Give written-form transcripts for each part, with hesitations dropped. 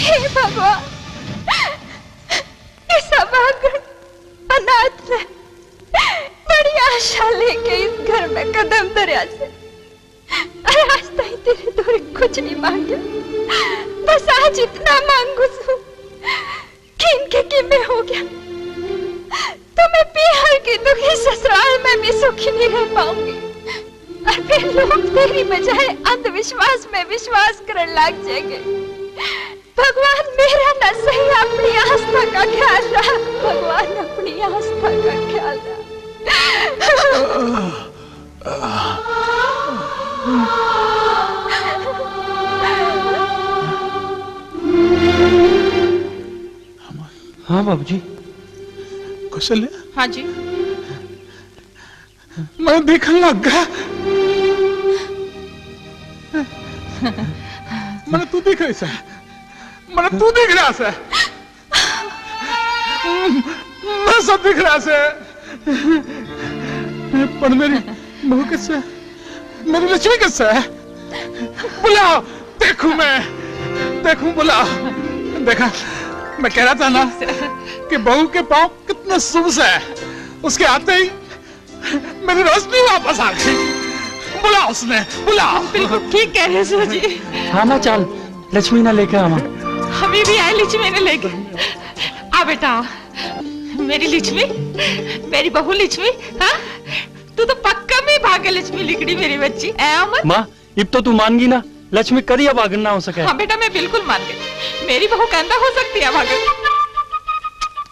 हे भगवान, इस अभागन अनाथ ने बड़ी आशा लेके इस घर में कदम धरिया से, अरे आज तक तेरे दूर कुछ नहीं मांगे, बस आज इतना मांगू सू कि इनके किमे हो गया तो मैं बिहार की दुखी ससुराल में भी सुखी नहीं रह पाऊंगी और फिर लोग तेरी बजाय अंधविश्वास में विश्वास करने लग जाएंगे। भगवान मेरा न सही अपनी आस्था का ख्याल रहा, भगवान अपनी आस्था का ख्याल रहा। हाँ बाबूजी। कौशल्या। हाँ जी। मैं देखने लग गया। मैंने तू देख रही है, मैंने तू देख रहा है, मैं सब देख रहा है, पर मेरी बहू किससे, मेरी लक्ष्मी किससे है? बुलाओ, देखूं मैं, देखूं, बुलाओ। देखा, मैं कह रहा था ना कि बहू के पांव कितने शुभ से है, उसके आते ही मेरी रोशनी वापस आ गई। बुलाओ उसने, बुलाओ। बिल्कुल ठीक कह रहे सो जी। हाँ ना, चल लक्ष्मी ना लेके आवा। हमें भी आई लक्ष्मी ने लेके आ बेटा, मेरी लक्ष्मी, मेरी बहू लक्ष्मी। हाँ तू तो पक्का में भाग्य लक्ष्मी लिखड़ी मेरी बच्ची है अमर। माँ अब तो तू मान गई ना, लक्ष्मी करिया भागन ना हो सके। हाँ बेटा मैं बिल्कुल मान गई, मेरी बहू कहता हो सकती है भागन।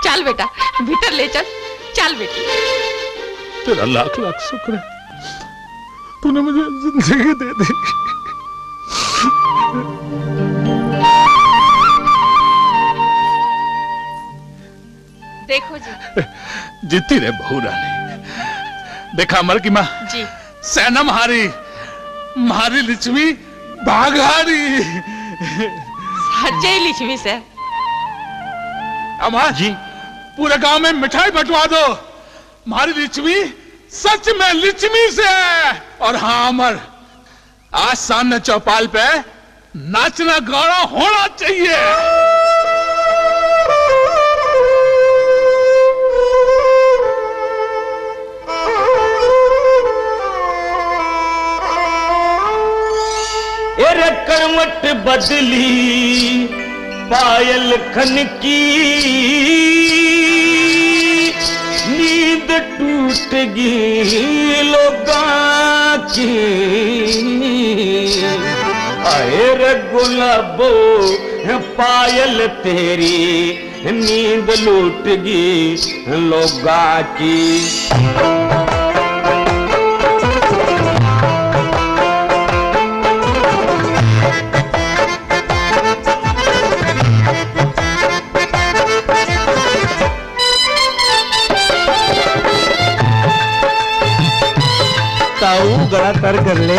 चल बेटा भीतर ले चल, चल बेटी। तेरा लाख लाख शुक्र है, तूने मुझे जिंदगी दे दी। देखो जी, जीती रे बहू रानी। देखा अमर की माँ जी, सैनम हारी, मारी लक्ष्मी भागारी। सच्चे लक्ष्मी से। अमर जी, पूरे गांव में मिठाई बंटवा दो, मारी लक्ष्मी सच में लक्ष्मी से है। और हाँ अमर, आज सामने चौपाल पे नाचना गाना होना चाहिए। एरे करवट बदली पायल खन की, नींद टूट गई लोगां की। आए रे गुलाबो पायल तेरी, नींद लूट गई लोगां की। ताऊ गड़ा तर कर ले।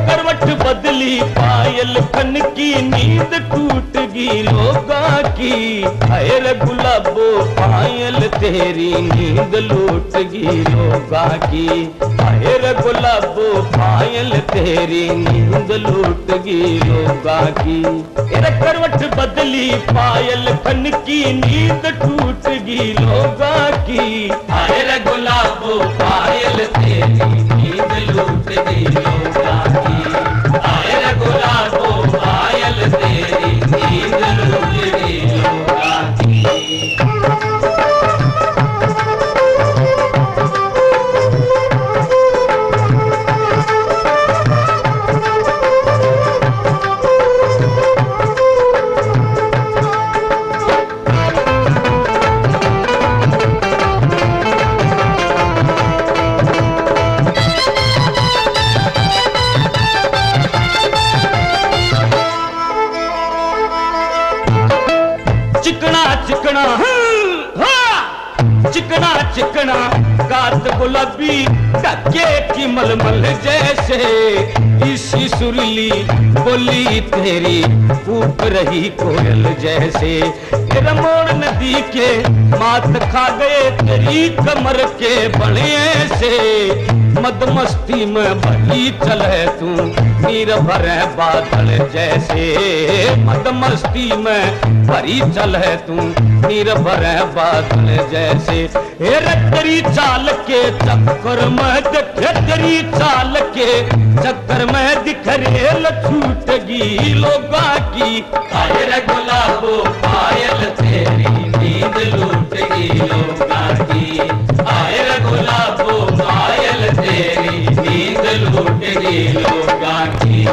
करवट बदली पायल खन की, नींद टूट गई लोगां की। हाय रे गुलाबो पायल तेरी, नींद लूट गई लोगां की। हाय रे गुलाबो पायल तेरी, नींद लूट गई लोगां की। एरे करवट बदली पायल खन की, नींद टूट गई लोगां की। हाय रे गुलाबो पायल तेरी, नींद लूट गई लोगां की। हाय रे गुलाबो पायल तेरी, नींद लूट गई लोगां की। चिकना चिकना चिकना चिकना मुलाकात गुलाबी धक्के की मलमल जैसे, इसी सुरीली बोली तेरी ऊप रही कोयल जैसे। रमोड़ नदी के मात खा गए तेरी कमर के बने से, मदमस्ती में भरी चले तू नीर भरे बादल जैसे, मदमस्ती में भरी चले तू नीर भरे बादल जैसे। तेरी चाल के चक्कर में तेरी चाल के चक्कर में दिखरेल छूटगी लोगा की। आए गुलाबो पायल तेरी नींद लूटगी लोगा की। आए गुलाबो पायल तेरी नींद लूटगी लोगा की।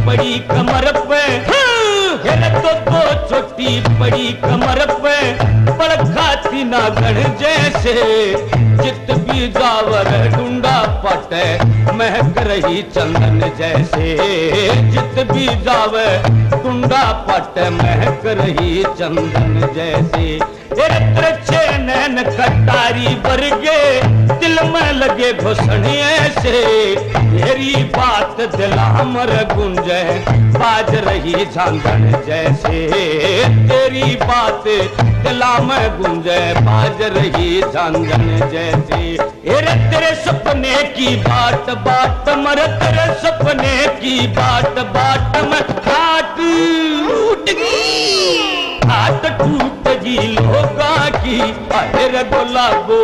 बड़ी कमर पे तो दो छोटी बड़ी कमर पे पड़ खाती नागण जैसे, चित भी जावर डूंडा पटे महक रही चंदन जैसे, चित भी जावर डूंडा पटे महक रही चंदन जैसे। तिरछे नैन कटारी बरगे दिल में लगे घुसने ऐसे, तेरी बात दिल हमर गुंजे बाज रही झांझन जैसे, तेरी बात दिल में गुंजे बाज रही झांझन जैसे। तेरे सपने की बाट बाट मर तेरे सपने की बाट बाट में घाट टूट गई, घाट टूट गई लोगा की। अरे गुलाबो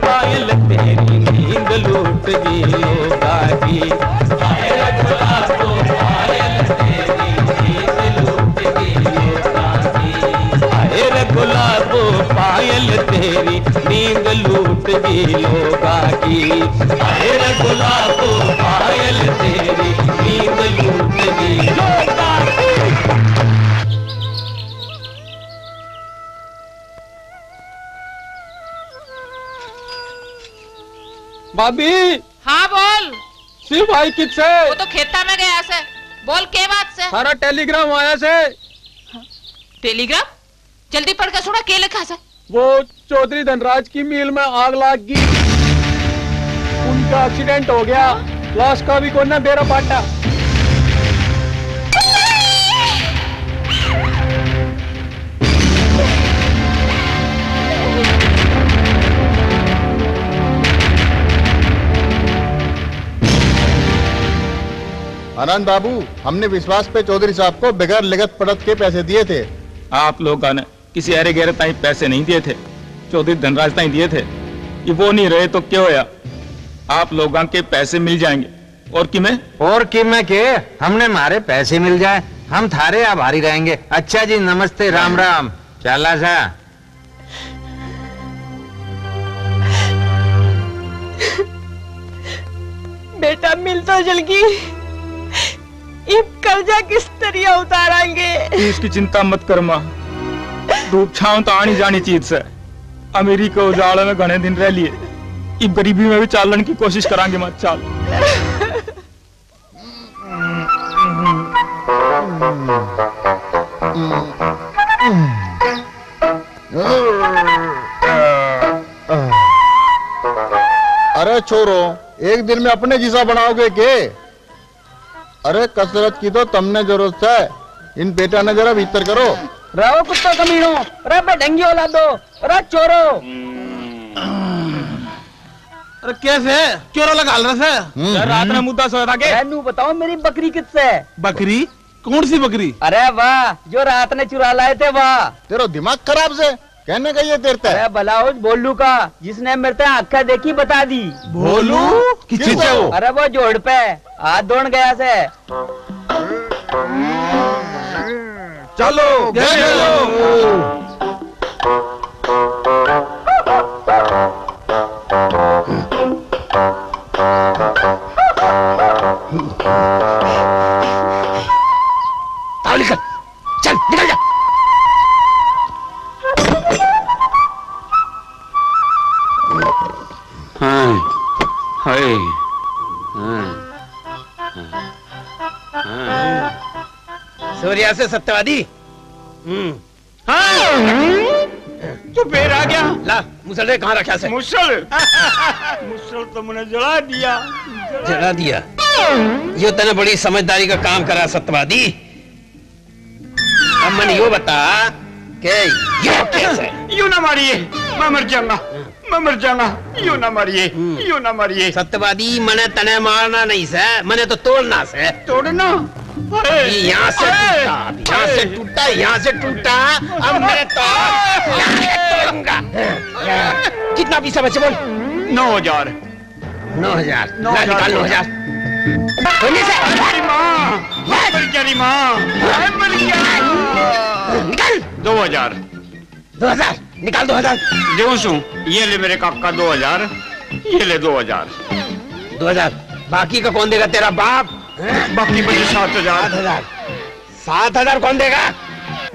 पायल तेरी नींद लूट गई लोगा की। अरे गुलाबो पायल तेरी नींद लूट गई लोगा की। अरे गुलाबो पायल तेरी नींद लूट गई लोगा की। अरे गुलाबो पायल तेरी नींद लूट गई लोगा की। भाभी। हाँ बोल। शिव भाई किससे? वो तो खेता में गया से। बोल के बात से? सारा टेलीग्राम आया से। टेलीग्राम? जल्दी पढ़ कर सुना, के लिखा से? वो चौधरी धनराज की मिल में आग लग गई, उनका एक्सीडेंट हो गया, लाश का भी कोई ना बेरा पाटा। आनंद बाबू, हमने विश्वास पे चौधरी साहब को बगैर लिखत पढ़त के पैसे दिए थे। आप लोगों ने किसी अरे गहरे ताई पैसे नहीं दिए थे, चौधरी धनराज ताई दिए थे। ये वो नहीं रहे तो क्या होया? आप लोगों के पैसे मिल जाएंगे। और किमें के हमने मारे पैसे मिल जाए, हम थारे आभारी रहेंगे। अच्छा जी, नमस्ते, राम राम। चला सा बेटा मिल तो जल गई, ये कर्जा किस तरह उतारेंगे? इसकी चिंता मत कर माँ, धूप छांव तो आनी जानी चीज से। अमीरी को उजाड़े में घने दिन रह लिए, इब गरीबी में भी चालने की कोशिश करांगे माँ। चाल अरे छोरो, एक दिन में अपने जैसा बनाओगे के? अरे कसरत की तो तुमने जरूरत है, इन बेटा ने जरा भीतर करो। रहो कुत्ता कमीनो, अरे बेढंगी औलादो, अरे चोरो। अरे कैसे चोरा लगा रहा रात में मुद्दा सोया था के? नू बताओ मेरी बकरी किससे? बकरी? कौन सी बकरी? अरे वाह, जो रात ने चुरा लाए थे वाह। तेरा दिमाग खराब से कहने का ये तेरता है? अरे भला उस भोलू का जिसने मेरे आँखा देखी बता दी। भोलू? किससे वो? अरे वो जोड़ पे हाथ धोन गया से। चलो, चलो। यहाँ से सत्यवादी। हाँ तू फिर आ गया। ला मुसल रे कहाँ रखा से? मुसल मुसल तो मैंने जला दिया। जला दिया? यो तने बड़ी समझदारी का काम करा सत्यवादी। अब मैंने यो बता के यो कैसे? यूं ना मारिए, मैं मर जाऊंगा, मैं मर जाऊंगा। यूं ना मारिए, यूं ना मारिए। सत्यवादी मैंने तने मारना नहीं से, मैंने तो तोड़ना से। तोड़ना? यहाँ से टूटा, यहाँ से टूटा, यहाँ से टूटा। अब मैं तो तोड़ूंगा। कितना पैसा बचे बोल? 9,000। 9,000 निकाल 9,000। मेरी माँ, मर गया री माँ, मर गया। निकाल 2,000। 2,000 निकाल 2,000। देव सू ये ले मेरे काका 2,000, ये ले 2,000। 2,000 बाकी का कौन देगा? तेरा बाप। बाकी बचे 7,000। 7,000 कौन देगा?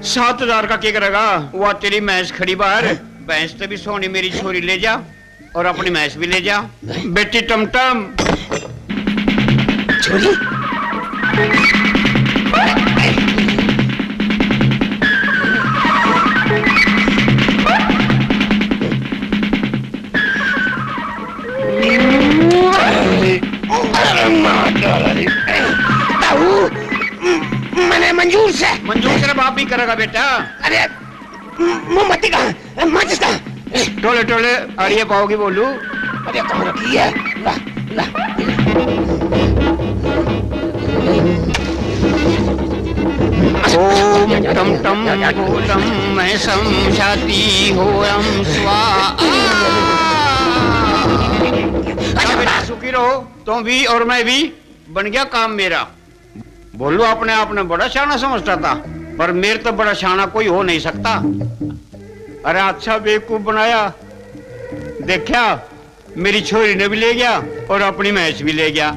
7,000 का क्या करेगा? वो तेरी भैंस खड़ी बाहर, भैंस तो भी सोनी मेरी छोरी ले जा और अपनी भैंस भी ले जा। बेटी टमटम छोरी मैंने मंजूर से तेरा बाप ही करेगा बेटा। अरे मोमबत्ती कहाँ? माचिस कहाँ? टोले टोले अड़िए पाओगी बोलू। अरे कहाँ रखी है? ला ला। ओम टम टम बोलम मैं समझाती हो हम सुखी रहो तुम भी और मैं भी। बन गया काम मेरा। बोलो अपने आप ने बड़ा शाना समझता था, पर मेरे तो बड़ा शाना कोई हो नहीं सकता। अरे अच्छा बेवकूफ बनाया। देखा मेरी छोरी ने भी ले गया और अपनी भैंस भी ले गया।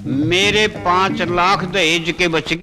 मेरे 5 लाख दहेज के बच